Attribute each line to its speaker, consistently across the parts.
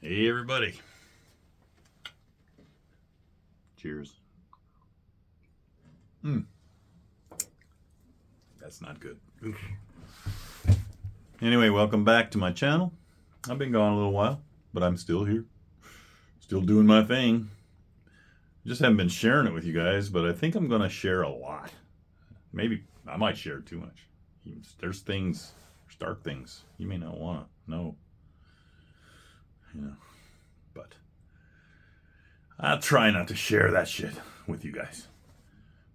Speaker 1: Hey everybody. Cheers. That's not good. Oof. Anyway, welcome back to my channel. I've been gone a little while, but I'm still here. Still doing my thing. Just haven't been sharing it with you guys, but I think I'm going to share a lot. Maybe I might share too much. There's dark things you may not want to know. But I'll try not to share that shit with you guys.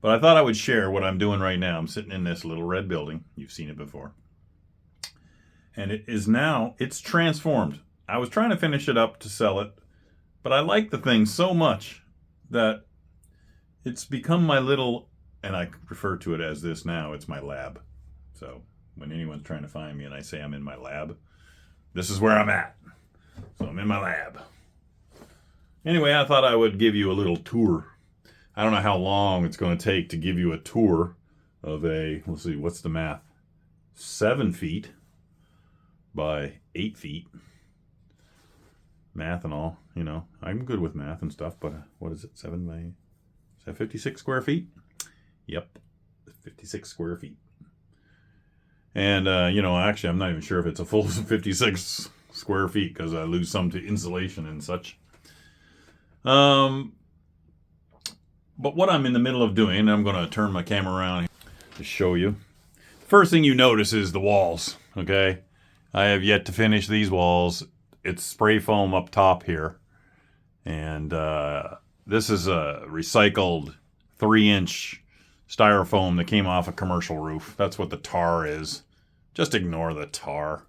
Speaker 1: But I thought I would share what I'm doing right now. I'm sitting in this little red building. You've seen it before. And it's transformed. I was trying to finish it up to sell it, but I like the thing so much that it's become my little, and I refer to it as this now, it's my lab. So when anyone's trying to find me and I say I'm in my lab, this is where I'm at. So I'm in my lab. Anyway, I thought I would give you a little tour. I don't know how long it's going to take to give you a tour of let's see, what's the math? 7 feet by 8 feet. Math and all, I'm good with math and stuff, but what is it? Is that 56 square feet? Yep, 56 square feet. And, actually, I'm not even sure if it's a full 56 square feet because I lose some to insulation and such. But what I'm in the middle of doing, I'm going to turn my camera around to show you. First thing you notice is the walls, okay? I have yet to finish these walls. It's spray foam up top here. And this is a recycled 3-inch styrofoam that came off a commercial roof. That's what the tar is. Just ignore the tar.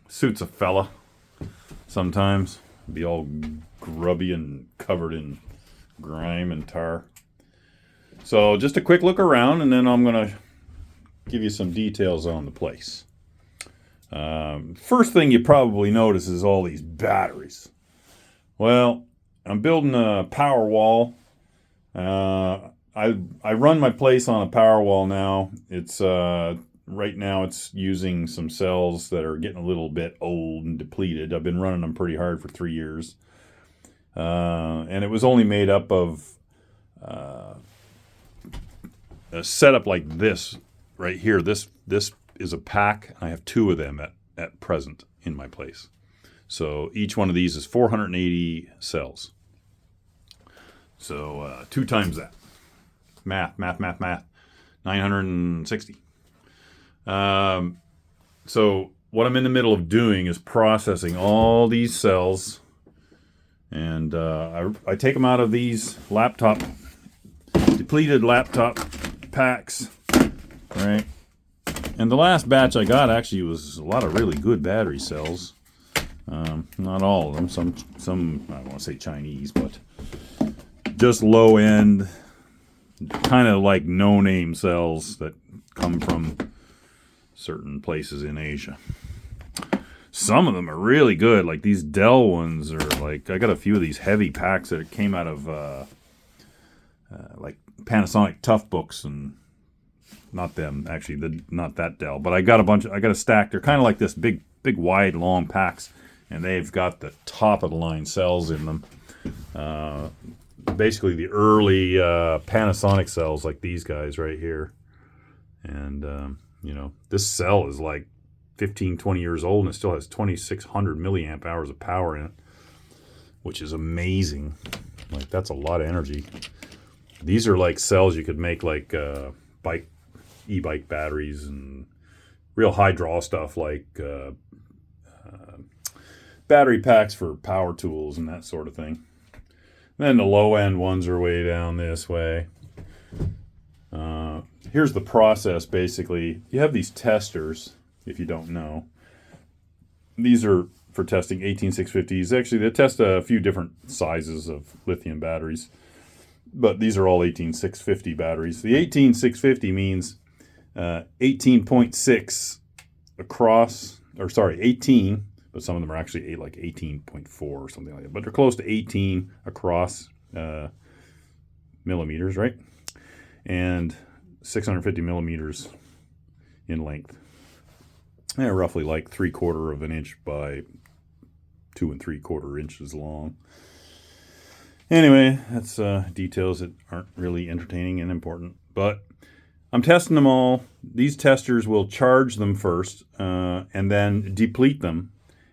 Speaker 1: Suits a fella sometimes. Be all grubby and covered in grime and tar. So just a quick look around, and then I'm going to give you some details on the place. First thing you probably notice is all these batteries. Well, I'm building a power wall. I run my place on a power wall now. It's right now it's using some cells that are getting a little bit old and depleted. I've been running them pretty hard for 3 years. And it was only made up of a setup like this right here. This is a pack. I have 2 of them at present in my place. So each one of these is 480 cells. So 2 times that. Math. 960. So what I'm in the middle of doing is processing all these cells. And I take them out of these depleted laptop packs, right? And the last batch I got actually was a lot of really good battery cells. Not all of them. Some I don't want to say Chinese, but just low end, kind of like no-name cells that come from certain places in Asia. Some of them are really good, like these Dell ones are like, I got a few of these heavy packs that came out of like Panasonic Tough Books, and not them actually, not that Dell, but I got a stack. They're kind of like this big wide long packs, and they've got the top of the line cells in them. Basically the early Panasonic cells, like these guys right here. And this cell is like 15-20 years old, and it still has 2,600 milliamp hours of power in it, which is amazing. Like, that's a lot of energy. These are like cells you could make like e-bike batteries and real high draw stuff, like battery packs for power tools and that sort of thing. Then the low end ones are way down this way. Here's the process. Basically, you have these testers. If you don't know, these are for testing 18650s. Actually, they test a few different sizes of lithium batteries, but these are all 18650 batteries. The 18650 means 18.6 across, or sorry, 18, but some of them are actually like 18.4 or something like that. But they're close to 18 across millimeters, right? And 650 millimeters in length. Roughly like 3/4 of an inch by 2 3/4 inches long. Anyway, that's details that aren't really entertaining and important. But I'm testing them all. These testers will charge them first and then deplete them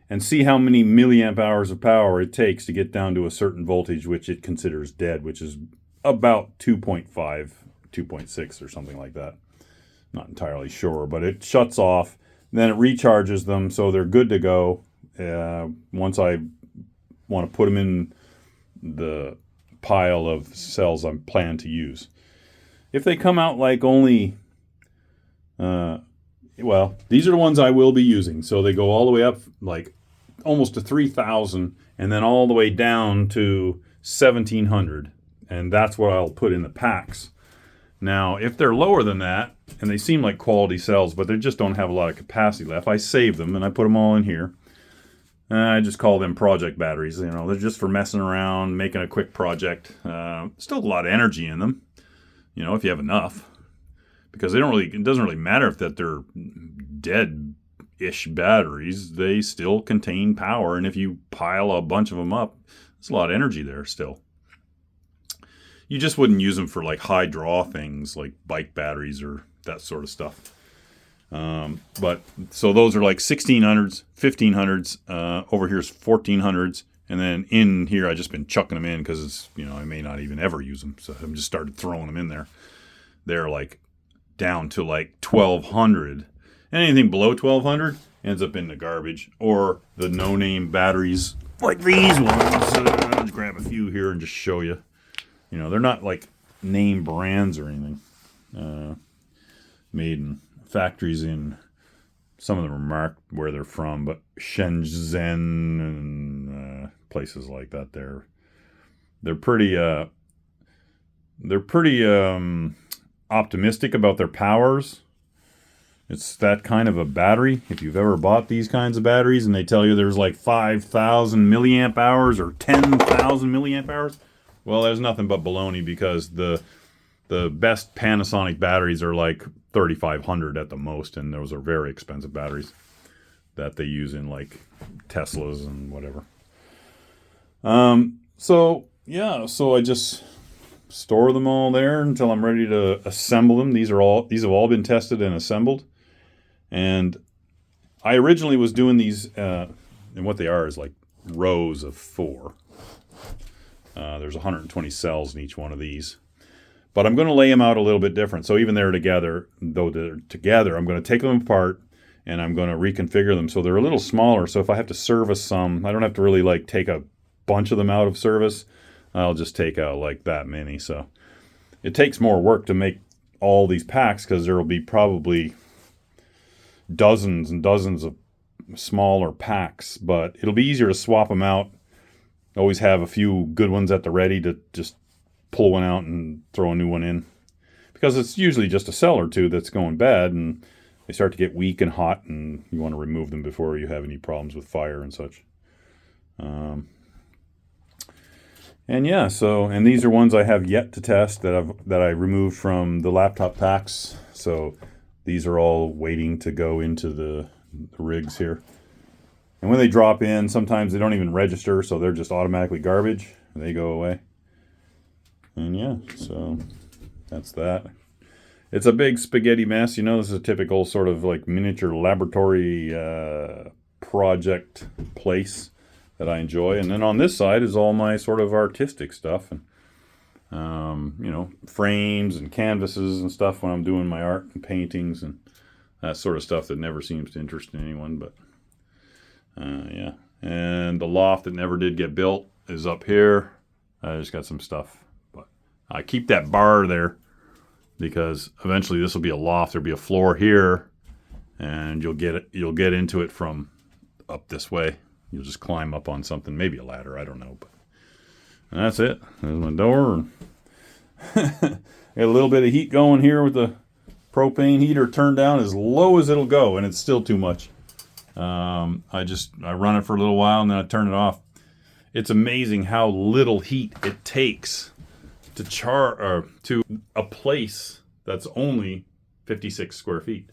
Speaker 1: and see how many milliamp hours of power it takes to get down to a certain voltage, which it considers dead, which is about 2.5, 2.6 or something like that. Not entirely sure, but it shuts off. Then it recharges them so they're good to go. Once I want to put them in the pile of cells I plan to use. If they come out like only, well, these are the ones I will be using. So they go all the way up like almost to 3,000 and then all the way down to 1,700. And that's what I'll put in the packs. Now, if they're lower than that, and they seem like quality cells, but they just don't have a lot of capacity left, I save them and I put them all in here. I just call them project batteries. You know, they're just for messing around, making a quick project. Still a lot of energy in them, you know, if you have enough. Because it doesn't really matter if that they're dead-ish batteries. They still contain power, and if you pile a bunch of them up, there's a lot of energy there still. You just wouldn't use them for like high draw things like bike batteries or that sort of stuff. But so those are like 1600s, 1500s. Over here's 1400s, and then in here I just been chucking them in because it's, you know, I may not even ever use them, so I'm just started throwing them in there. They're like down to like 1200. Anything below 1200 ends up in the garbage or the no-name batteries like these ones. I'll just grab a few here and just show you. You know, they're not like name brands or anything. Made in factories in, some of them are marked where they're from, but Shenzhen and places like that. They're pretty optimistic about their powers. It's that kind of a battery. If you've ever bought these kinds of batteries and they tell you there's like 5,000 milliamp hours or 10,000 milliamp hours, well, there's nothing but baloney, because the best Panasonic batteries are like 3,500 at the most, and those are very expensive batteries that they use in like Teslas and whatever. So I just store them all there until I'm ready to assemble them. These have all been tested and assembled. And I originally was doing these, and what they are is like rows of 4. There's 120 cells in each one of these. But I'm going to lay them out a little bit different. So even though they're together, I'm going to take them apart and I'm going to reconfigure them so they're a little smaller. So if I have to service some, I don't have to really like take a bunch of them out of service. I'll just take out like that many. So it takes more work to make all these packs because there will be probably dozens and dozens of smaller packs, but it'll be easier to swap them out. Always have a few good ones at the ready to just pull one out and throw a new one in, because it's usually just a cell or two that's going bad and they start to get weak and hot and you want to remove them before you have any problems with fire and such. And these are ones I have yet to test that I removed from the laptop packs. So these are all waiting to go into the rigs here. And when they drop in, sometimes they don't even register, so they're just automatically garbage and they go away. And yeah, so that's that. It's a big spaghetti mess. You know, this is a typical sort of like miniature laboratory project place that I enjoy. And then on this side is all my sort of artistic stuff, and frames and canvases and stuff when I'm doing my art and paintings and that sort of stuff that never seems to interest anyone. But yeah, and the loft that never did get built is up here. I just got some stuff, but I keep that bar there because eventually this will be a loft. There'll be a floor here, and you'll get into it from up this way. You'll just climb up on something, maybe a ladder, I don't know. But and that's it. There's my door. Got a little bit of heat going here with the propane heater turned down as low as it'll go, and it's still too much. I run it for a little while and then I turn it off. It's amazing how little heat it takes to a place that's only 56 square feet.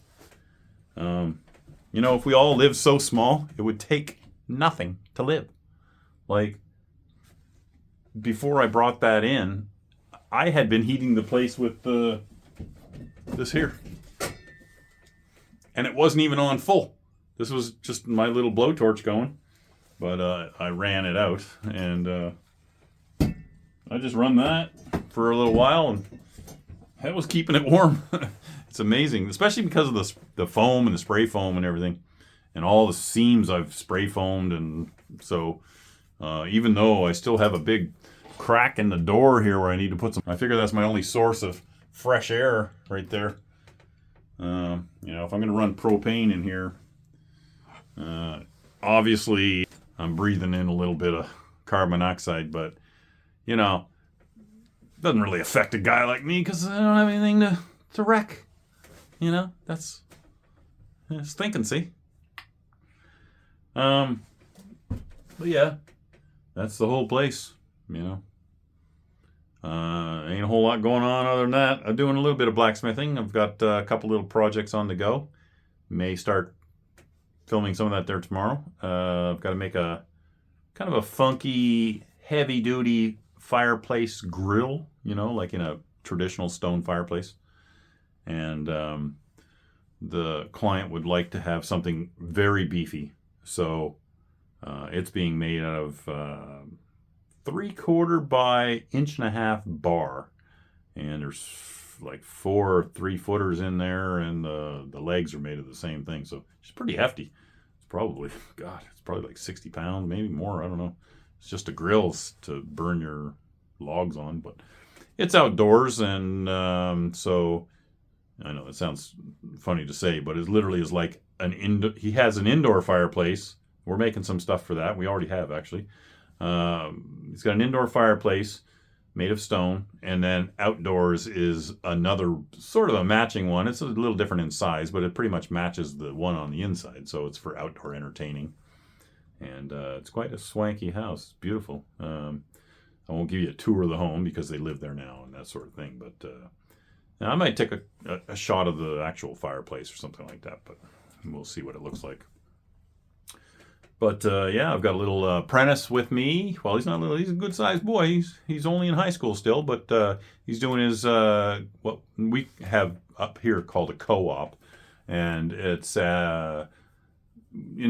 Speaker 1: If we all lived so small, it would take nothing to live. Like, before I brought that in, I had been heating the place with this here. And it wasn't even on full. This was just my little blowtorch going. But I ran it out, and I just run that for a little while, and that was keeping it warm. It's amazing, especially because of the foam and the spray foam and everything, and all the seams I've spray foamed, and so even though I still have a big crack in the door here where I need to put some, I figure that's my only source of fresh air right there. You know, if I'm going to run propane in here, obviously I'm breathing in a little bit of carbon monoxide, but you know, it doesn't really affect a guy like me because I don't have anything to wreck. You know, that's thinking, see. But yeah, that's the whole place, you know. Ain't a whole lot going on other than that. I'm doing a little bit of blacksmithing. I've got a couple little projects on the go. May start filming some of that there tomorrow. I've got to make a kind of a funky, heavy-duty fireplace grill, you know, like in a traditional stone fireplace. And the client would like to have something very beefy. So it's being made out of 3/4 by 1.5 bar, and there's like 4 3-footers in there, and the legs are made of the same thing, so it's pretty hefty. It's probably, God, it's probably like 60 pounds, maybe more, I don't know. It's just a grill to burn your logs on, but it's outdoors, and so I know it sounds funny to say, but it literally is like he has an indoor fireplace. We're making some stuff for that. We already have, actually. He's got an indoor fireplace made of stone, and then outdoors is another sort of a matching one. It's a little different in size, but it pretty much matches the one on the inside, so it's for outdoor entertaining. And it's quite a swanky house. It's beautiful. I won't give you a tour of the home because they live there now and that sort of thing, but I might take a shot of the actual fireplace or something like that, but we'll see what it looks like. But yeah, I've got a little apprentice with me. Well, he's not little; he's a good-sized boy. He's only in high school still, but he's doing his what we have up here called a co-op, and it's in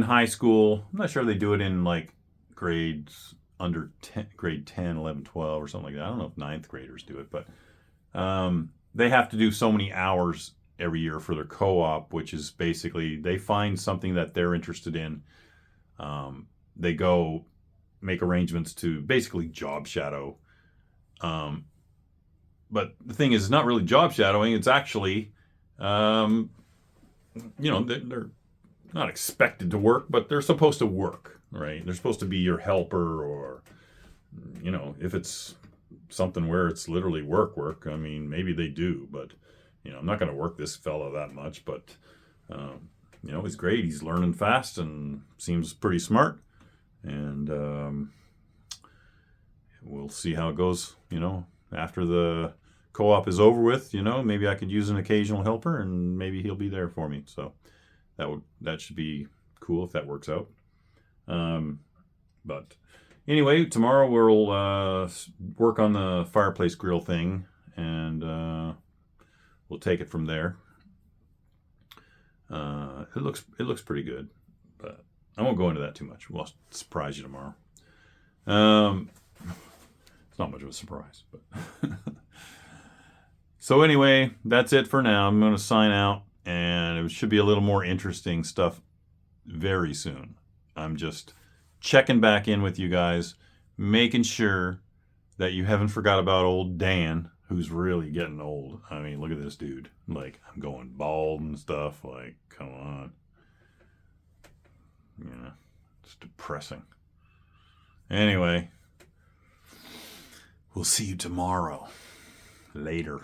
Speaker 1: high school. I'm not sure they do it in like grades under 10, grade 10, 11, 12, or something like that. I don't know if ninth graders do it, but they have to do so many hours every year for their co-op, which is basically they find something that they're interested in. They go make arrangements to basically job shadow. But the thing is, it's not really job shadowing. It's actually, you know, they're not expected to work, but they're supposed to work, right? They're supposed to be your helper, or, you know, if it's something where it's literally work, I mean, maybe they do, but, you know, I'm not going to work this fella that much, but, you know, he's great. He's learning fast and seems pretty smart. And we'll see how it goes, you know, after the co-op is over with. You know, maybe I could use an occasional helper, and maybe he'll be there for me. So that should be cool if that works out. But anyway, tomorrow we'll work on the fireplace grill thing, and we'll take it from there. It looks pretty good, but I won't go into that too much. We'll surprise you tomorrow. It's not much of a surprise, but so anyway, that's it for now. I'm going to sign out, and it should be a little more interesting stuff very soon. I'm just checking back in with you guys, making sure that you haven't forgot about old Dan, who's really getting old. I mean, look at this dude. Like, I'm going bald and stuff. Like, come on. You know, it's depressing. Anyway, we'll see you tomorrow. Later.